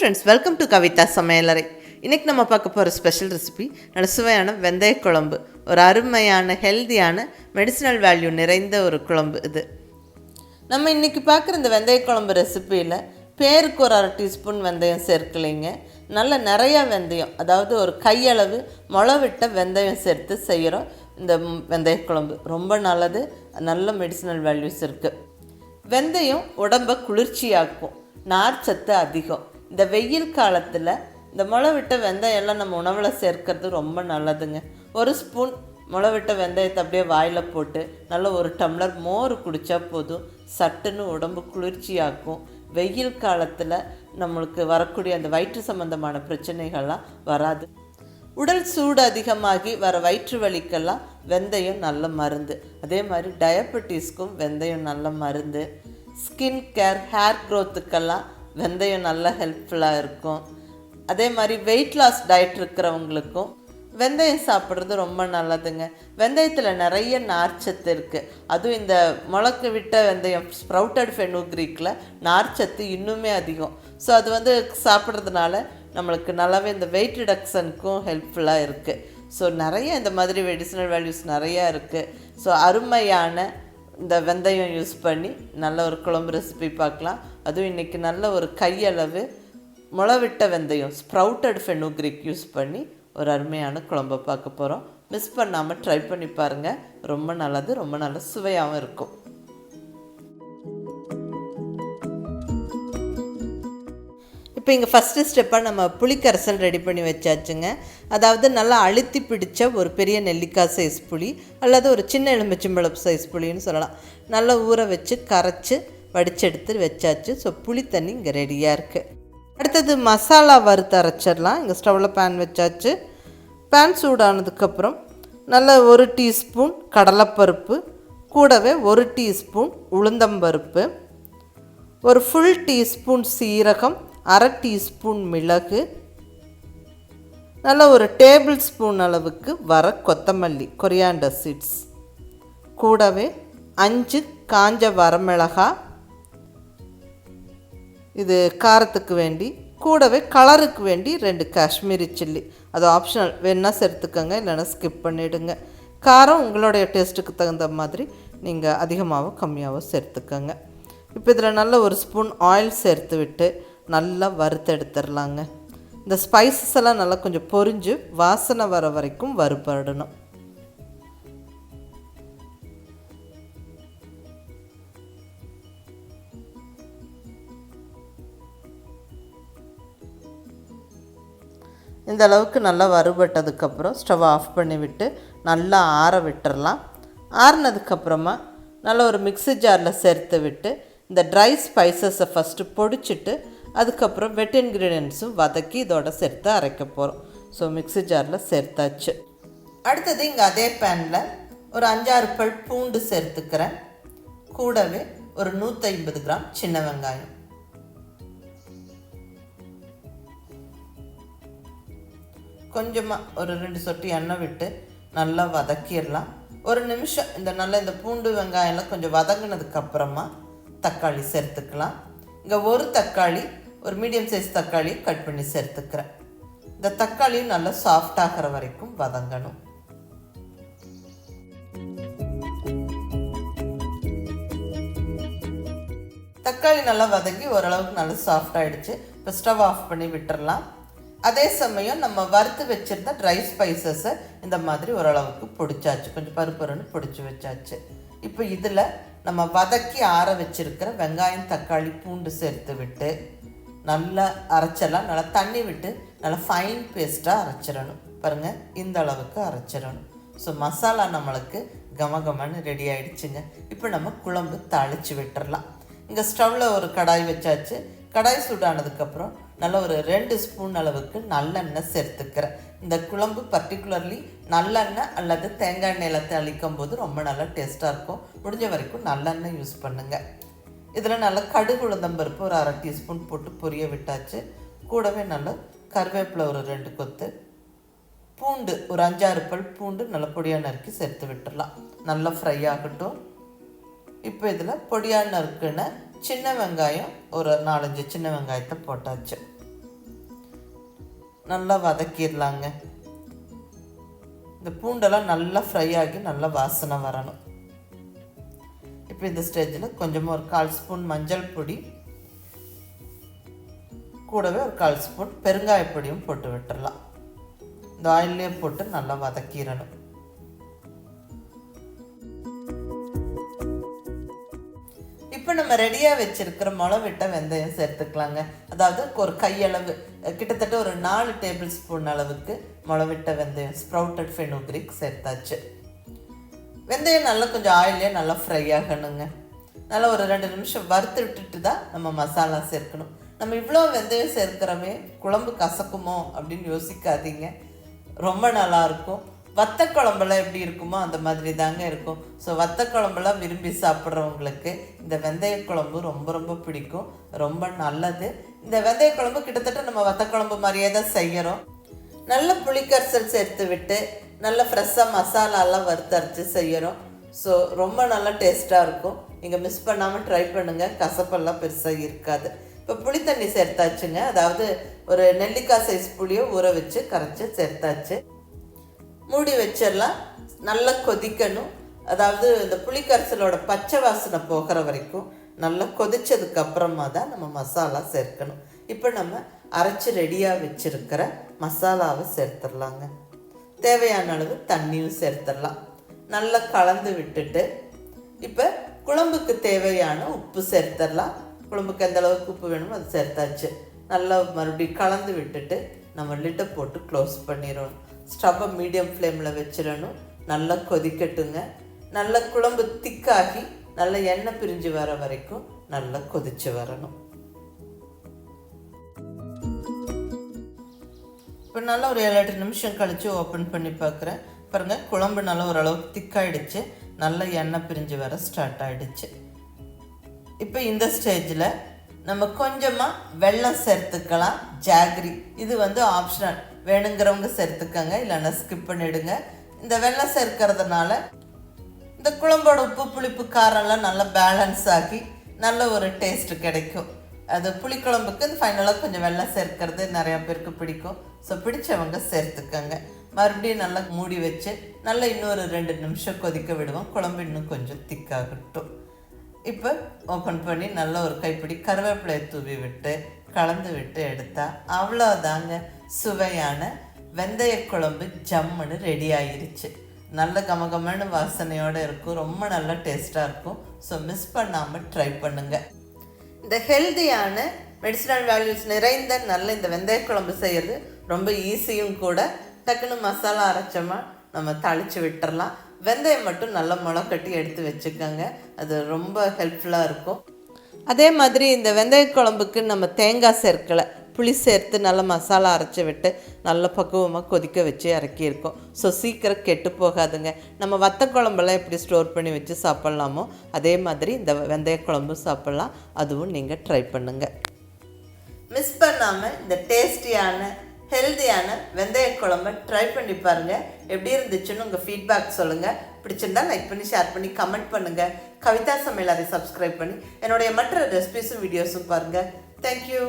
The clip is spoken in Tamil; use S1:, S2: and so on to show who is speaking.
S1: ஃப்ரெண்ட்ஸ், வெல்கம் டு கவிதா சமையலறை. இன்றைக்கி நம்ம பார்க்க போகிற ஸ்பெஷல் ரெசிபி நல்ல சுவையான வெந்தய குழம்பு. ஒரு அருமையான ஹெல்தியான மெடிசினல் வேல்யூ நிறைந்த ஒரு குழம்பு இது. நம்ம இன்றைக்கி பார்க்குற இந்த வெந்தய குழம்பு ரெசிப்பியில் பேருக்கு ஒரு 1/2 டீஸ்பூன் வெந்தயம் சேர்க்கலைங்க. நல்ல நிறையா வெந்தயம், அதாவது ஒரு கையளவு முளவிட்ட வெந்தயம் சேர்த்து செய்கிறோம். இந்த வெந்தய குழம்பு ரொம்ப நல்லது, நல்ல மெடிசினல் வேல்யூஸ் இருக்குது. வெந்தயம் உடம்பை குளிர்ச்சியாக்கும், நார்ச்சத்து அதிகம். இந்த வெயில் காலத்தில் இந்த முளவிட்ட வெந்தயம் எல்லாம் நம்ம உணவில் சேர்க்கறது ரொம்ப நல்லதுங்க. 1 ஸ்பூன் முளவிட்ட வெந்தயத்தை அப்படியே வாயில் போட்டு நல்ல 1 டம்ளர் மோர் குடித்தா போதும், சட்டுன்னு உடம்பு குளிர்ச்சியாக்கும். வெயில் காலத்தில் நம்மளுக்கு வரக்கூடிய அந்த வயிற்று சம்பந்தமான பிரச்சனைகள்லாம் வராது. உடல் சூடு அதிகமாகி வர வயிற்று வலிக்கெல்லாம் வெந்தயம் நல்ல மருந்து. அதே மாதிரி டயபெட்டிஸ்க்கும் வெந்தயம் நல்ல மருந்து. ஸ்கின் கேர், ஹேர் க்ரோத்துக்கெல்லாம் வெந்தயம் நல்லா ஹெல்ப்ஃபுல்லாக இருக்கும். அதே மாதிரி வெயிட் லாஸ் டயட் இருக்கிறவங்களுக்கும் வெந்தயம் சாப்பிட்றது ரொம்ப நல்லதுங்க. வெந்தயத்தில் நிறைய நார்ச்சத்து இருக்குது. அதுவும் இந்த முளக்கு விட்ட வெந்தயம், ஸ்ப்ரவுட்டட் ஃபெனுக்ரீக்கில் நார்ச்சத்து இன்னுமே அதிகம். ஸோ அது சாப்பிட்றதுனால நம்மளுக்கு நல்லாவே இந்த வெயிட் ரிடக்ஷனுக்கும் ஹெல்ப்ஃபுல்லாக இருக்குது. ஸோ நிறைய இந்த மாதிரி மெடிசினல் வேல்யூஸ் நிறையா இருக்குது. ஸோ அருமையான இந்த வெந்தயம் யூஸ் பண்ணி நல்ல ஒரு குழம்பு ரெசிபி பார்க்கலாம். அதுவும் இன்றைக்கி நல்ல ஒரு கையளவு முளவிட்ட வெந்தயம், ஸ்ப்ரவுட்டட் ஃபெனுக்ரீக் யூஸ் பண்ணி ஒரு அருமையான குழம்பை பார்க்க போகிறோம். மிஸ் பண்ணாமல் ட்ரை பண்ணி பாருங்கள். ரொம்ப நல்லது, ரொம்ப நல்ல சுவையாகவும் இருக்கும். இப்போ இங்கே ஃபஸ்ட்டு ஸ்டெப்பாக நம்ம புளி கரைசல் ரெடி பண்ணி வச்சாச்சுங்க. அதாவது நல்லா அழுத்தி பிடிச்ச ஒரு பெரிய நெல்லிக்காய் சைஸ் புளி அல்லது ஒரு சின்ன எலுமிச்சம்பழம் சைஸ் புளின்னு சொல்லலாம். நல்லா ஊற வச்சு கரைச்சி வடிச்செடுத்து வச்சாச்சு. ஸோ புளி தண்ணி இங்கே ரெடியாக இருக்குது. அடுத்தது மசாலா வறுத்து அரைச்சிடலாம். இங்கே ஸ்டவ்வில் பேன் வச்சாச்சு. பேன் சூடானதுக்கப்புறம் நல்ல 1 டீஸ்பூன் கடலைப்பருப்பு, கூடவே 1 டீஸ்பூன் உளுந்தம்பருப்பு, ஒரு ஃபுல் டீஸ்பூன் சீரகம், 1/2 டீஸ்பூன் மிளகு, நல்ல ஒரு டேபிள் ஸ்பூன் அளவுக்கு வர கொத்தமல்லி, கொரியாண்டர் சீட்ஸ், கூடவே 5 காஞ்ச வரமிளகாய், இது காரத்துக்கு வேண்டி, கூடவே கலருக்கு வேண்டி 2 காஷ்மீரி சில்லி. அது ஆப்ஷனல், வேணால் சேர்த்துக்கோங்க, இல்லைன்னா ஸ்கிப் பண்ணிவிடுங்க. காரம் உங்களுடைய டேஸ்ட்டுக்கு தகுந்த மாதிரி நீங்கள் அதிகமாகவோ கம்மியாகவோ சேர்த்துக்கோங்க. இப்போ இதில் நல்ல 1 ஸ்பூன் ஆயில் சேர்த்து விட்டு நல்லா வறுத்து எடுத்துடலாங்க. இந்த ஸ்பைசஸ் எல்லாம் நல்லா கொஞ்சம் பொரிஞ்சு வாசனை வர வரைக்கும் வறுபடணும். இந்த அளவுக்கு நல்லா வறுபட்டதுக்கப்புறம் ஸ்டவ் ஆஃப் பண்ணி விட்டு நல்லா ஆற விட்டுறலாம். ஆறினதுக்கப்புறமா நல்லா ஒரு மிக்ஸி ஜாரில் சேர்த்து விட்டு இந்த ட்ரை ஸ்பைசஸை ஃபஸ்ட்டு பொடிச்சிட்டு அதுக்கப்புறம் வெட் இன்க்ரீடியன்ட்ஸும் வதக்கி இதோட சேர்த்து அரைக்க போகிறோம். ஸோ மிக்ஸி ஜாரில் சேர்த்தாச்சு. அடுத்தது இங்கே அதே பேனில் ஒரு 5-6 பல் பூண்டு சேர்த்துக்கிறேன். கூடவே ஒரு 150 கிராம் சின்ன வெங்காயம், கொஞ்சமாக ஒரு 2 சொட்டு எண்ணெய் விட்டு நல்லா வதக்கிடலாம். 1 நிமிஷம் இந்த பூண்டு வெங்காயம்லாம் கொஞ்சம் வதங்கினதுக்கப்புறமா தக்காளி சேர்த்துக்கலாம். இங்கே 1 தக்காளி, ஒரு மீடியம் சைஸ் தக்காளி கட் பண்ணி சேர்த்துக்கிறேன். இந்த தக்காளியும் நல்லா சாஃப்டாகிற வரைக்கும் வதங்கணும். தக்காளி நல்லா வதங்கி ஓரளவுக்கு நல்லா சாஃப்டாகிடுச்சு. இப்போ ஸ்டவ் ஆஃப் பண்ணி விட்டுடலாம். அதே சமயம் நம்ம வறுத்து வச்சுருந்த ட்ரை ஸ்பைசஸை இந்த மாதிரி ஓரளவுக்கு பொடிச்சாச்சு, கொஞ்சம் பருப்பருன்னு பொடிச்சு வச்சாச்சு. இப்போ இதில் நம்ம வதக்கி ஆற வச்சுருக்கிற வெங்காயம், தக்காளி, பூண்டு சேர்த்து விட்டு நல்லா அரைச்சிடலாம். நல்லா தண்ணி விட்டு நல்லா ஃபைன் பேஸ்ட்டாக அரைச்சிடணும். பாருங்கள், இந்த அளவுக்கு அரைச்சிடணும். ஸோ மசாலா நம்மளுக்கு கமகமன்னு ரெடி ஆகிடுச்சுங்க. இப்போ நம்ம குழம்பு தாளித்து விட்டுறலாம். இங்கே ஸ்டவ்வில் ஒரு கடாய் வச்சாச்சு. கடாய் சூடானதுக்கப்புறம் நல்ல ஒரு 2 ஸ்பூன் அளவுக்கு நல்லெண்ணெய் சேர்த்துக்கிறேன். இந்த குழம்பு பர்டிகுலர்லி நல்லெண்ணெய் அல்லது தேங்காய் எண்ணெயில் தாளிக்கும் போது ரொம்ப நல்லா டேஸ்ட்டாக இருக்கும். முடிஞ்ச வரைக்கும் நல்லெண்ணெய் யூஸ் பண்ணுங்கள். இதில் நல்லா கடுகு உளுந்தம்பருப்பு ஒரு 1/2 டீஸ்பூன் போட்டு பொரிய விட்டாச்சு. கூடவே நல்லா கருவேப்பிலை ஒரு 2 கொத்து, பூண்டு ஒரு 5-6 பல் பூண்டு நல்லா பொடியாக நறுக்கி சேர்த்து விட்டுடலாம். நல்லா ஃப்ரை ஆகட்டும். இப்போ இதில் பொடியாக நறுக்குன சின்ன வெங்காயம் ஒரு 4-5 சின்ன வெங்காயத்தை போட்டாச்சு. நல்லா வதக்கிடலாங்க. இந்த பூண்டெல்லாம் நல்லா ஃப்ரை ஆகி நல்லா வாசனை வரணும். இப்போ இந்த ஸ்டேஜில் கொஞ்சமாக ஒரு 1/4 ஸ்பூன் மஞ்சள் பொடி, கூடவே ஒரு 1/4 ஸ்பூன் பெருங்காய பொடியும் போட்டு விட்டுடலாம். இந்த ஆயிலே போட்டு நல்லா வதக்கிடணும். இப்போ நம்ம ரெடியாக வச்சுருக்கிற முளைவிட்ட வெந்தயம் சேர்த்துக்கலாங்க. அதாவது ஒரு கையளவு, கிட்டத்தட்ட ஒரு 4 டேபிள் ஸ்பூன் அளவுக்கு முளைவிட்ட வெந்தயம், ஸ்ப்ரவுட்டட் ஃபெனுக்ரிக் சேர்த்தாச்சு. வெந்தயம் நல்லா கொஞ்சம் ஆயிலே நல்லா ஃப்ரை ஆகணுங்க. நல்லா ஒரு 2 நிமிஷம் வறுத்து விட்டுட்டு தான் நம்ம மசாலா சேர்க்கணும். நம்ம இவ்வளோ வெந்தயம் சேர்க்கிறோமே குழம்பு கசக்குமோ அப்படின்னு யோசிக்காதீங்க. ரொம்ப நல்லாயிருக்கும். வத்த குழம்பெல்லாம் எப்படி இருக்குமோ அந்த மாதிரி தாங்க இருக்கும். ஸோ வத்த குழம்பெல்லாம் விரும்பி சாப்பிட்றவங்களுக்கு இந்த வெந்தய குழம்பு ரொம்ப ரொம்ப பிடிக்கும், ரொம்ப நல்லது. இந்த வெந்தய குழம்பு கிட்டத்தட்ட நம்ம வத்த குழம்பு மாதிரியே தான் செய்கிறோம். நல்ல புளிக்கரைசல் சேர்த்து விட்டு நல்ல ஃப்ரெஷ்ஷாக மசாலாலாம் வறுத்தரைச்சி செய்கிறோம். ஸோ ரொம்ப நல்லா டேஸ்ட்டாக இருக்கும். நீங்கள் மிஸ் பண்ணாமல் ட்ரை பண்ணுங்கள், கசப்பெல்லாம் பெருசாக இருக்காது. இப்போ புளி தண்ணி சேர்த்தாச்சுங்க. அதாவது ஒரு நெல்லிக்காய் சைஸ் புளியை ஊற வச்சு கரைச்சி சேர்த்தாச்சு. மூடி வச்சிடலாம். நல்லா கொதிக்கணும். அதாவது இந்த புளிக்கரைசலோட பச்சை வாசனை போகிற வரைக்கும் நல்லா கொதிச்சதுக்கு அப்புறமா தான் நம்ம மசாலா சேர்க்கணும். இப்போ நம்ம அரைச்சி ரெடியாக வச்சுருக்கிற மசாலாவை சேர்த்துடலாங்க. தேவையான அளவு தண்ணியும் சேர்த்துடலாம். நல்லா கலந்து விட்டுட்டு இப்போ குழம்புக்கு தேவையான உப்பு சேர்த்துடலாம். குழம்புக்கு எந்த அளவுக்கு உப்பு வேணுமோ அது சேர்த்தாச்சு. நல்லா மறுபடியும் கலந்து விட்டுட்டு நம்ம லிட்டை போட்டு க்ளோஸ் பண்ணிடணும். ஸ்டவ்வை மீடியம் ஃப்ளேமில் வச்சிடணும். நல்லா கொதிக்கட்டுங்க. நல்லா குழம்பு திக்காகி நல்லா எண்ணெய் பிரிஞ்சு வர வரைக்கும் நல்லா கொதிச்சு வரணும். இப்போ நல்லா ஒரு 7-8 நிமிஷம் கழித்து ஓப்பன் பண்ணி பார்க்குறேன். பாருங்கள், குழம்பு நல்லா ஓரளவுக்கு திக்காயிடுச்சு. நல்லா எண்ணெய் பிரிஞ்சு வர ஸ்டார்ட் ஆகிடுச்சு. இப்போ இந்த ஸ்டேஜில் நம்ம கொஞ்சமாக வெல்லம் சேர்த்துக்கலாம். ஜாகரி இது ஆப்ஷனல், வேணுங்கிறவங்க சேர்த்துக்கங்க, இல்லைன்னா ஸ்கிப் பண்ணிவிடுங்க. இந்த வெல்லம் சேர்க்கறதுனால இந்த குழம்போட உப்பு புளிப்பு காரம்லாம் நல்லா பேலன்ஸ் ஆகி நல்ல ஒரு டேஸ்ட்டு கிடைக்கும். அது புளிக்குழம்புக்கு ஃபைனலாக கொஞ்சம் வெல்லம் சேர்க்கறது நிறையா பேருக்கு பிடிக்கும். ஸோ பிடிச்சவங்க சேர்த்துக்கங்க. மறுபடியும் நல்லா மூடி வச்சு நல்லா இன்னொரு 2 நிமிஷம் கொதிக்க விடுவோம். குழம்பு இன்னும் கொஞ்சம் திக்காகட்டும். இப்போ ஓப்பன் பண்ணி நல்லா ஒரு கைப்பிடி கருவேப்பிலையை தூவி விட்டு கலந்து விட்டு எடுத்தால் அவ்வளோதாங்க, சுவையான வெந்தய குழம்பு ஜம்முன்னு ரெடி ஆகிருச்சு. நல்ல கமகமான வாசனையோடு இருக்கும், ரொம்ப நல்ல டேஸ்ட்டாக இருக்கும். ஸோ மிஸ் பண்ணாமல் ட்ரை பண்ணுங்கள். இந்த ஹெல்தியான மெடிசினல் வேல்யூஸ் நிறைந்த நல்ல இந்த வெந்தய குழம்பு செய்கிறது ரொம்ப ஈஸியும் கூட. டக்குன்னு மசாலா அரைச்சோமா நம்ம தாளித்து விட்டுறலாம். வெந்தயம் மட்டும் நல்லா முளைக்கட்டி எடுத்து வச்சுக்கோங்க, அது ரொம்ப ஹெல்ப்ஃபுல்லாக இருக்கும். அதே மாதிரி இந்த வெந்தய குழம்புக்கு நம்ம தேங்காய் சேர்க்கலை, புளி சேர்த்து நல்லா மசாலா அரைச்சி விட்டு நல்ல பக்குவமாக கொதிக்க வச்சு இறக்கியிருக்கோம். ஸோ சீக்கிரம் கெட்டு போகாதுங்க. நம்ம வத்த குழம்பெல்லாம் எப்படி ஸ்டோர் பண்ணி வச்சு சாப்பிட்லாமோ அதே மாதிரி இந்த வெந்தய குழம்பு சாப்பிட்லாம். அதுவும் நீங்கள் ட்ரை பண்ணுங்கள். மிஸ் பண்ணாமல் இந்த டேஸ்டியான ஹெல்தியான வெந்தய குழம்பை ட்ரை பண்ணி பாருங்கள். எப்படி இருந்துச்சுன்னு உங்கள் ஃபீட்பேக் சொல்லுங்கள். பிடிச்சிருந்தா லைக் பண்ணி, ஷேர் பண்ணி, கமெண்ட் பண்ணுங்கள். கவிதா சமையலறை சப்ஸ்கிரைப் பண்ணி என்னுடைய மற்ற ரெசிபிஸும் வீடியோஸும் பாருங்கள். தேங்க்யூ.